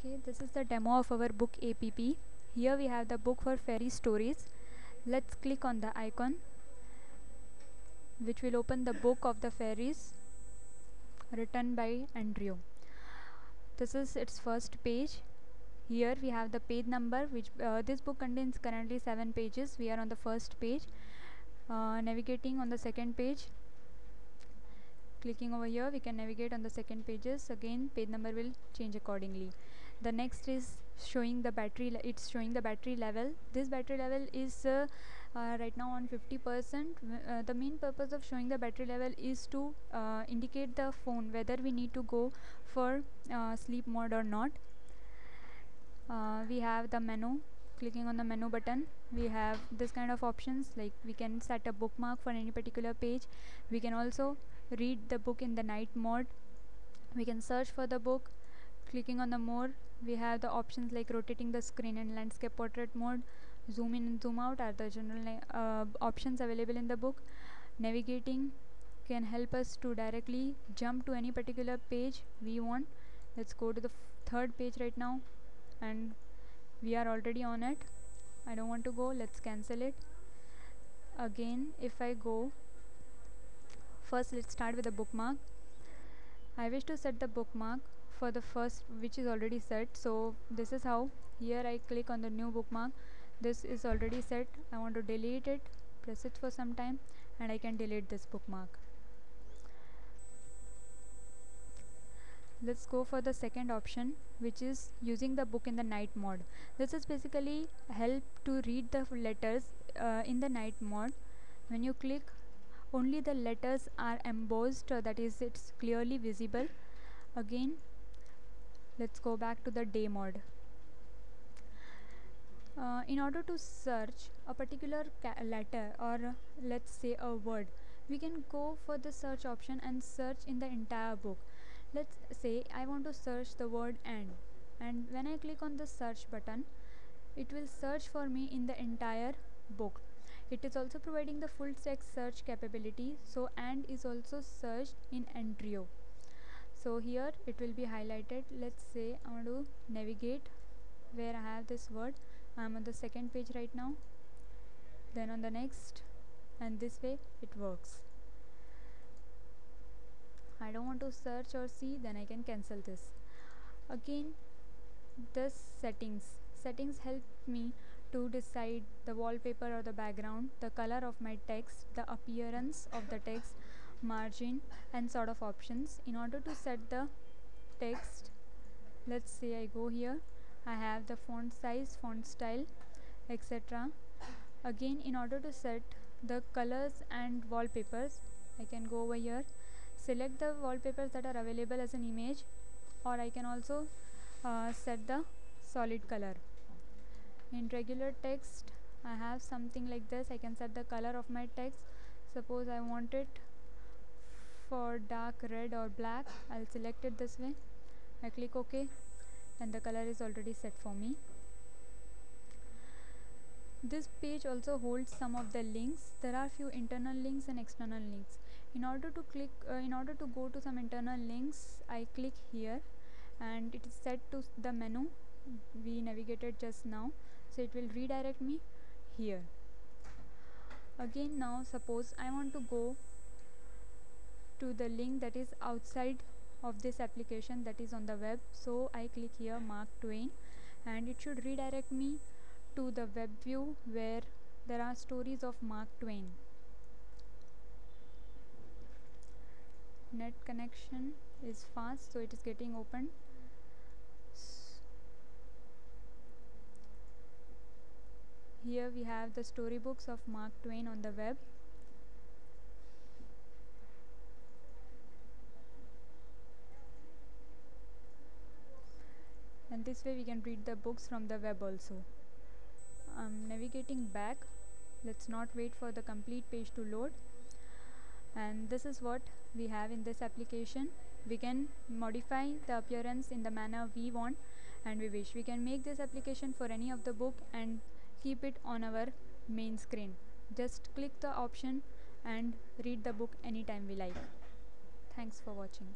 Okay, this is the demo of our book app. Here we have the book for fairy stories. Let's click on the icon which will open the book of the fairies written by Andrew. This is its first page. Here we have the page number, which this book contains currently 7 pages. We are on the first page. Navigating on the second page, clicking over here, we can navigate on the second pages. Again, page number will change accordingly. The next is showing the battery. It's showing the battery level. This battery level is right now on 50%. The main purpose of showing the battery level is to indicate the phone whether we need to go for sleep mode or not. We have the menu. Clicking on the menu button, we have this kind of options, like we can set a bookmark for any particular page. We can also read the book in the night mode. We can search for the book. Clicking on the more, we have the options like rotating the screen in landscape portrait mode. Zoom in and zoom out are the general options available in the book. Navigating can help us to directly jump to any particular page we want. Let's go to the third page right now, and we are already on it. I don't want to go. Let's cancel it. Again, if I go, first let's start with the bookmark. I wish to set the bookmark for the first, which is already set. So this is how. Here I click on the new bookmark. This is already set. I want to delete it. Press it for some time and I can delete this bookmark. Let's go for the second option, which is using the book in the night mode. This is basically help to read the letters in the night mode. When you click, only the letters are embossed, that is, it's clearly visible. Again, let's go back to the day mode. In order to search a particular letter, or let's say a word, we can go for the search option and search in the entire book. Let's say I want to search the word and when I click on the search button, it will search for me in the entire book. It is also providing the full text search capability, so and is also searched in Andrew. So here it will be highlighted. Let's say I want to navigate where I have this word. I'm on the second page right now, then on the next, and this way it works. I don't want to search or see, then I can cancel this. Again, the settings help me to decide the wallpaper or the background, the color of my text, the appearance of the text, margin, and sort of options. In order to set the text, let's say I go here, I have the font size, font style, etc. Again, in order to set the colors and wallpapers, I can go over here, select the wallpapers that are available as an image, or I can also set the solid color. In regular text, I have something like this. I can set the color of my text. Suppose I want it for dark red or black. I'll select it this way. I click OK, and the color is already set for me. This page also holds some of the links. There are few internal links and external links. In order to go to some internal links, I click here, and it is set to the menu we navigated just now, so it will redirect me here. Again, now suppose I want to go to the link that is outside of this application, that is on the web, so I click here Mark Twain, and it should redirect me to the web view where there are stories of Mark Twain. Net connection is fast, so it is getting opened. Here we have the storybooks of Mark Twain on the web. And this way we can read the books from the web also. I'm navigating back. Let's not wait for the complete page to load. And this is what we have in this application. We can modify the appearance in the manner we want and we wish. We can make this application for any of the book and keep it on our main screen. Just click the option and read the book anytime we like. Thanks for watching.